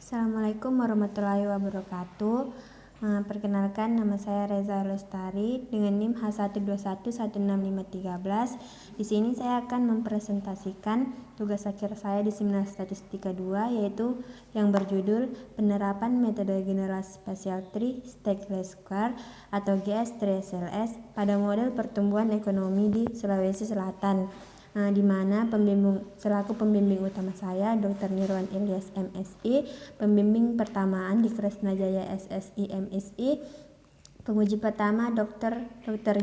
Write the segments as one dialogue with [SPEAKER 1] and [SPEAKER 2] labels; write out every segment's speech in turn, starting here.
[SPEAKER 1] Assalamualaikum warahmatullahi wabarakatuh. Perkenalkan, nama saya Reza Lestari dengan NIM H121165313. Di sini saya akan mempresentasikan tugas akhir saya di Seminar Statistika 2, yaitu yang berjudul Penerapan Metode Generasi Spasial Tree Stateless Square atau GS3SLS pada model pertumbuhan ekonomi di Sulawesi Selatan. Di mana selaku pembimbing utama saya Dr. Nirwan Ilyas MSI, pembimbing pertamaan di Kresnajaya SSI MSI, penguji pertama Dr.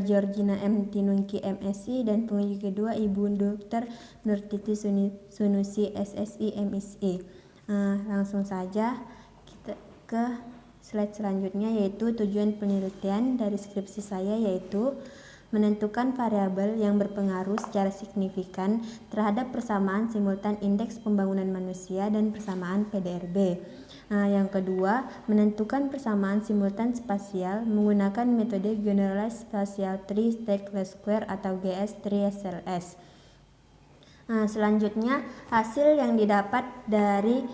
[SPEAKER 1] Georgina M. Tinungki MSI, dan penguji kedua Ibu Dr. Nurtiti Sunusi SSI MSI. Langsung saja kita ke slide selanjutnya, yaitu tujuan penelitian dari skripsi saya, yaitu menentukan variabel yang berpengaruh secara signifikan terhadap persamaan simultan indeks pembangunan manusia dan persamaan PDRB. Yang kedua, menentukan persamaan simultan spasial menggunakan metode Generalized Spatial Tree Stateless Square atau GS3SLS. Selanjutnya, hasil yang didapat dari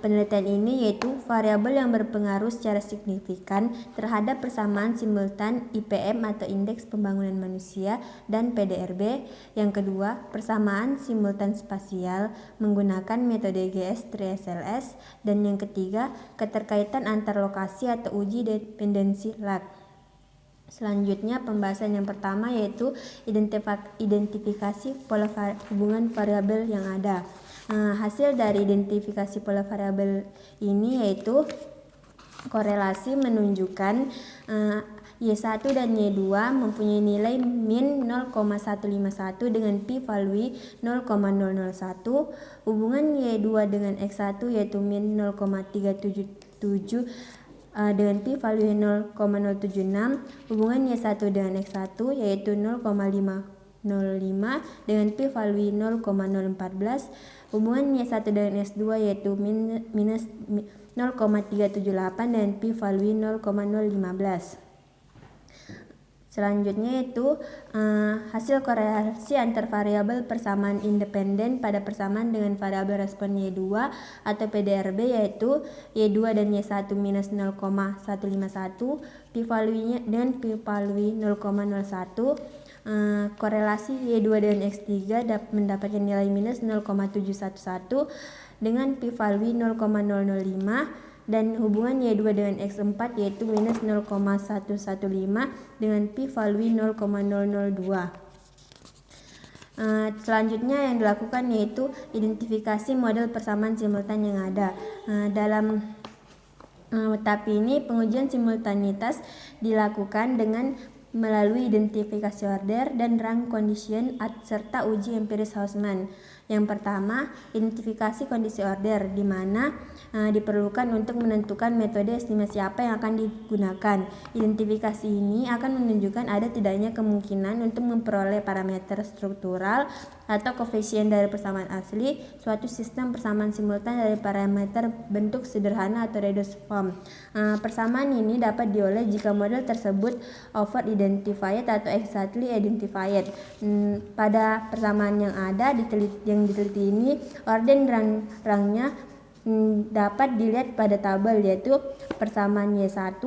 [SPEAKER 1] penelitian ini yaitu variabel yang berpengaruh secara signifikan terhadap persamaan simultan IPM atau Indeks Pembangunan Manusia dan PDRB. Yang kedua, persamaan simultan spasial menggunakan metode GS3SLS. Dan yang ketiga, keterkaitan antar lokasi atau uji dependensi lag. Selanjutnya, pembahasan yang pertama yaitu identifikasi pola hubungan variabel yang ada. Hasil dari identifikasi pola variabel ini yaitu korelasi menunjukkan Y1 dan Y2 mempunyai nilai min 0,151 dengan p-value 0,001. Hubungan Y2 dengan X1 yaitu min 0,377 dengan p-value 0,076. Hubungan Y1 dengan X1 yaitu 0,505 dengan p-value 0,014. Hubungan Y1 dengan S2 yaitu minus 0,378 dengan p-value 0,015. Selanjutnya yaitu hasil korelasi antar variabel persamaan independen pada persamaan dengan variabel respon Y2 atau PDRB, yaitu Y2 dan Y1 minus 0,151, p-value-nya dengan p-value 0,01. Korelasi Y2 dengan X3 mendapatkan nilai minus 0,711 dengan p-value 0,005. Dan hubungan Y2 dengan X4 yaitu minus 0,115 dengan p-value 0,002. Selanjutnya yang dilakukan yaitu identifikasi model persamaan simultan yang ada. Dalam tahap ini pengujian simultanitas dilakukan dengan melalui identifikasi order dan rank condition serta uji empiris Hausman. Yang pertama, identifikasi kondisi order, di mana diperlukan untuk menentukan metode estimasi apa yang akan digunakan. Identifikasi ini akan menunjukkan ada tidaknya kemungkinan untuk memperoleh parameter struktural atau koefisien dari persamaan asli suatu sistem persamaan simultan dari parameter bentuk sederhana atau reduced form. Persamaan ini dapat dioleh jika model tersebut over identified atau exactly identified. Pada persamaan yang ada yang diteliti ini, orden rangnya dapat dilihat pada tabel, yaitu persamaan Y1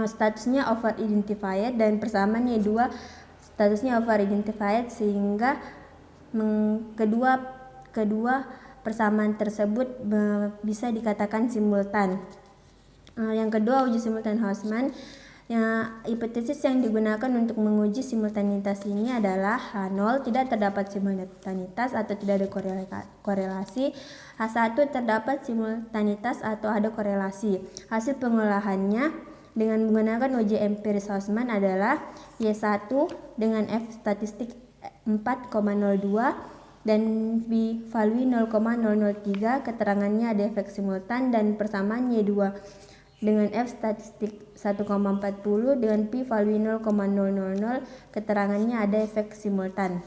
[SPEAKER 1] statusnya over identified dan persamaan Y2 statusnya over identified, sehingga kedua persamaan tersebut bisa dikatakan simultan. Yang kedua, uji simultan Hausman. Hipotesis yang digunakan untuk menguji simultanitas ini adalah H0 tidak terdapat simultanitas atau tidak ada korelasi, H1 terdapat simultanitas atau ada korelasi. Hasil pengolahannya dengan menggunakan uji empiris Hausman adalah Y1 dengan F statistik 4,02 dan p-value 0,003, keterangannya ada efek simultan, dan persamaan Y2 dengan F statistik 1,40 dengan p-value 0,000, keterangannya ada efek simultan.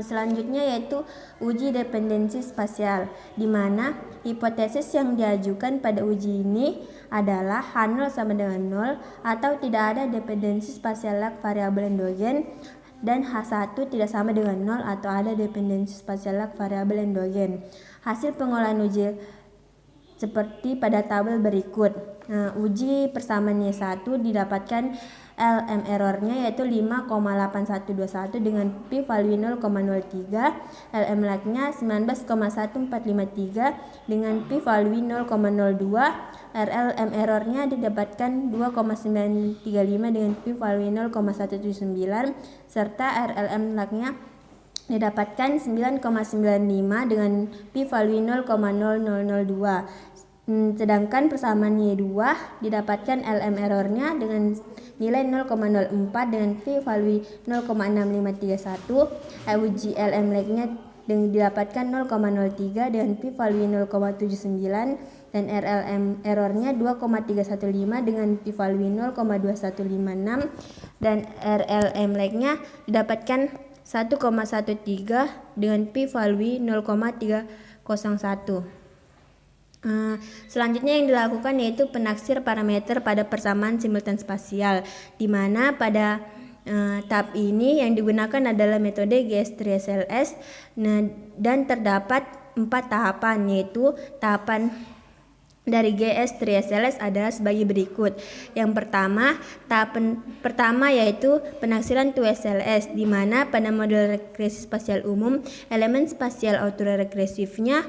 [SPEAKER 1] Selanjutnya yaitu uji dependensi spasial, di mana hipotesis yang diajukan pada uji ini adalah H0 sama dengan 0 atau tidak ada dependensi spasial lag variabel endogen, dan H1 tidak sama dengan 0 atau ada dependensi spasial lag variabel endogen. Hasil pengolahan uji seperti pada tabel berikut. Uji persamaan Y1 didapatkan LM errornya yaitu 5,8121 dengan P value 0,03, LM lag-nya 19,1453 dengan P value 0,02, RLM errornya didapatkan 2,935 dengan P value 0,179, serta RLM lag-nya didapatkan 9,95 dengan P value 0,0002. Sedangkan persamaan Y2 didapatkan LM errornya dengan nilai 0,04 dengan P value 0,6531, uji LM lag-nya didapatkan 0,03 dengan P value 0,79, dan RLM errornya 2,315 dengan P value 0,2156, dan RLM lag-nya didapatkan 1,13 dengan P value 0,301. Selanjutnya yang dilakukan yaitu penaksir parameter pada persamaan simultan spasial, di mana pada tahap ini yang digunakan adalah metode GS3SLS. Dan terdapat 4 tahapan, yaitu tahapan dari GS3SLS adalah sebagai berikut. Yang pertama, tahapan pertama yaitu penaksiran 2SLS, di mana pada model regresi spasial umum elemen spasial autoregresifnya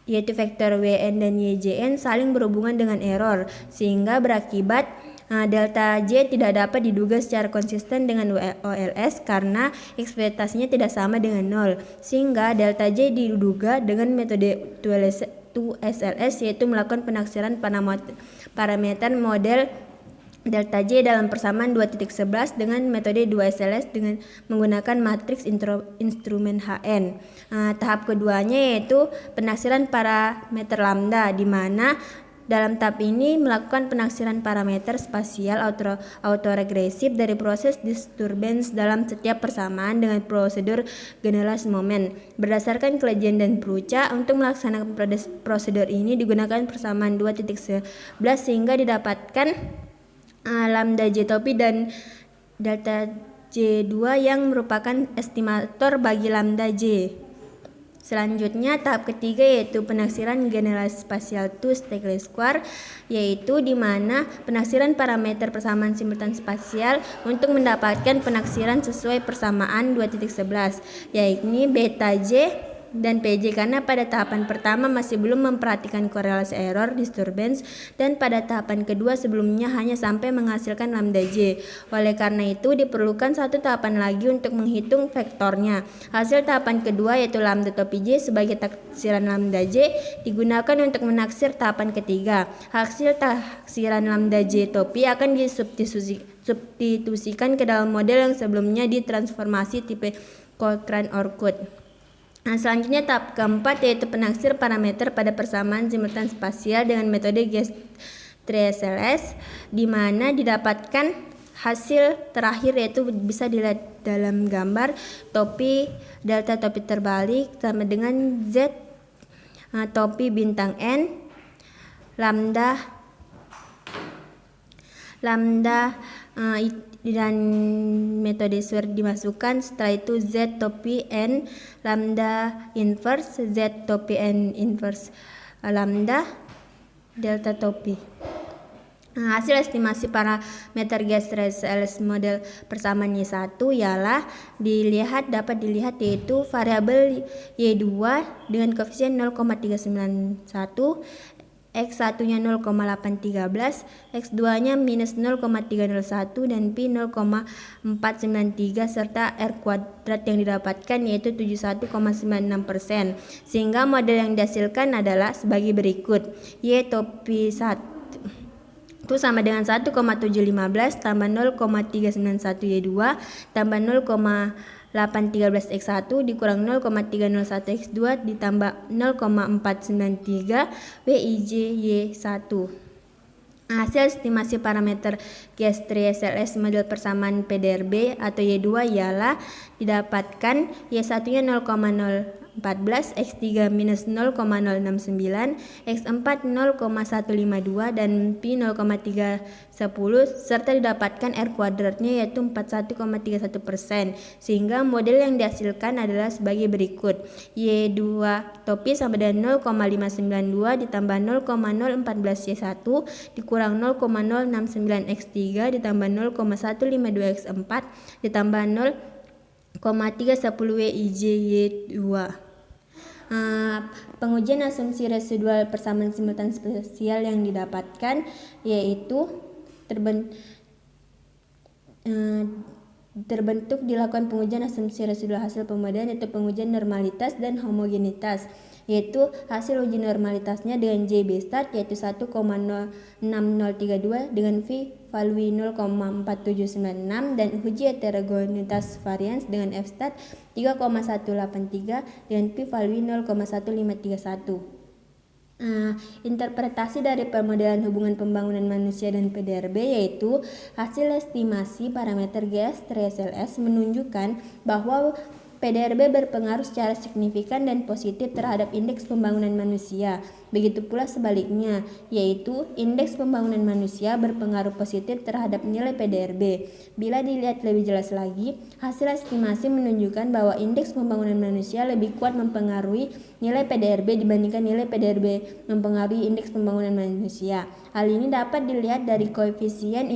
[SPEAKER 1] yaitu vektor Wn dan Yjn saling berhubungan dengan error, sehingga berakibat delta J tidak dapat diduga secara konsisten dengan OLS karena ekspektasinya tidak sama dengan 0, sehingga delta J diduga dengan metode 2SLS, yaitu melakukan penaksiran parameter model delta J dalam persamaan 2.11 dengan metode 2SLS dengan menggunakan matriks instrumen Hn. Tahap keduanya yaitu penaksiran parameter lambda, di mana dalam tahap ini melakukan penaksiran parameter spasial autoregresif dari proses disturbance dalam setiap persamaan dengan prosedur generalized moment. Berdasarkan Clegane dan Prucha, untuk melaksanakan prosedur ini digunakan persamaan 2.11 sehingga didapatkan lambda J topi dan delta J2 yang merupakan estimator bagi lambda J. Selanjutnya tahap ketiga yaitu penaksiran generalized spatial 2 Stegler square, yaitu di mana penaksiran parameter persamaan simultan spasial untuk mendapatkan penaksiran sesuai persamaan 2.11, yaitu beta J dan PJ, karena pada tahapan pertama masih belum memperhatikan korelasi error disturbance, dan pada tahapan kedua sebelumnya hanya sampai menghasilkan lambda J. Oleh karena itu diperlukan satu tahapan lagi untuk menghitung vektornya. Hasil tahapan kedua yaitu lambda topi J sebagai taksiran lambda J digunakan untuk menaksir tahapan ketiga. Hasil taksiran lambda J topi akan disubstitusikan ke dalam model yang sebelumnya ditransformasi tipe Cochrane-Orcutt. Selanjutnya tahap keempat yaitu penaksir parameter pada persamaan simultan spasial dengan metode GS3SLS, di mana didapatkan hasil terakhir yaitu bisa dilihat dalam gambar topi delta topi terbalik sama dengan Z topi bintang N lambda dan metode Schur dimasukkan. Setelah itu Z topi N lambda inverse Z topi N inverse lambda delta topi. Hasil estimasi parameter GS3SLS model persamaan Y1 ialah dapat dilihat yaitu variabel Y2 dengan koefisien 0,391, X1-nya 0,813, X2-nya minus 0,301 dan Pi 0,493 serta R kuadrat yang didapatkan yaitu 71,96%. Sehingga model yang dihasilkan adalah sebagai berikut. Y topi 1 itu sama dengan 1,715 tambah 0,391 Y2 tambah 0,813 X1 dikurang 0,301 X2 ditambah 0,493 Wij Y1. Hasil estimasi parameter GS3SLS model persamaan PDRB atau Y2 ialah didapatkan Y1-nya 0,0 0,14, X3 minus 0,069, X4 0,152, dan Pi 0,310, serta didapatkan R kuadratnya yaitu 41,31%, sehingga model yang dihasilkan adalah sebagai berikut. Y2 topi sama dengan 0,592 ditambah 0,014 Y1 dikurang 0,069 X3 ditambah 0,152 X4 ditambah 0,310 Wij Y2. Pengujian asumsi residual persamaan simultan spasial yang didapatkan yaitu terbentuk dilakukan pengujian asumsi residual hasil pemodelan, yaitu pengujian normalitas dan homogenitas, yaitu hasil uji normalitasnya dengan JB start yaitu 1,06032 dengan V value 0,4796 dan uji heterogenitas varians dengan F start 3,183 dengan P value 0,1531. Interpretasi dari pemodelan hubungan pembangunan manusia dan PDRB yaitu hasil estimasi parameter GS-SLS menunjukkan bahwa PDRB berpengaruh secara signifikan dan positif terhadap indeks pembangunan manusia. Begitu pula sebaliknya, yaitu indeks pembangunan manusia berpengaruh positif terhadap nilai PDRB. Bila dilihat lebih jelas lagi, hasil estimasi menunjukkan bahwa indeks pembangunan manusia lebih kuat mempengaruhi nilai PDRB dibandingkan nilai PDRB mempengaruhi indeks pembangunan manusia. Hal ini dapat dilihat dari koefisien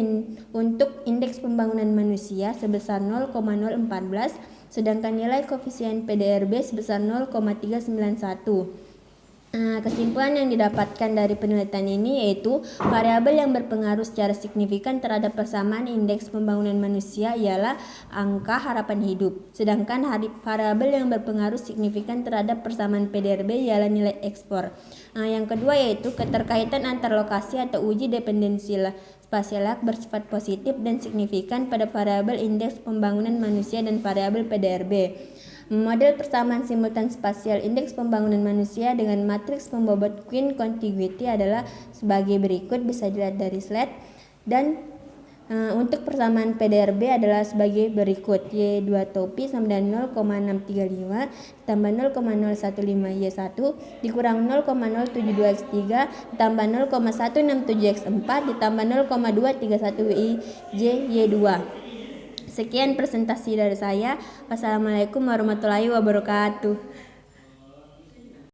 [SPEAKER 1] untuk indeks pembangunan manusia sebesar 0,014, sedangkan nilai koefisien PDRB sebesar 0,391. Kesimpulan yang didapatkan dari penelitian ini yaitu variabel yang berpengaruh secara signifikan terhadap persamaan indeks pembangunan manusia ialah angka harapan hidup, sedangkan variabel yang berpengaruh signifikan terhadap persamaan PDRB ialah nilai ekspor. Yang kedua yaitu keterkaitan antar lokasi atau uji dependensi spasial bersifat positif dan signifikan pada variabel indeks pembangunan manusia dan variabel PDRB. Model persamaan simultan spasial indeks pembangunan manusia dengan matriks pembobot Quine contiguity adalah sebagai berikut, bisa dilihat dari slide, dan untuk persamaan PDRB adalah sebagai berikut. Y2 topi sama dengan 0,635 tambah 0,015 Y1 dikurang 0,072 X3 ditambah 0,167 X4 ditambah 0,231 Wij Y2. Sekian presentasi dari saya. Wassalamualaikum warahmatullahi wabarakatuh.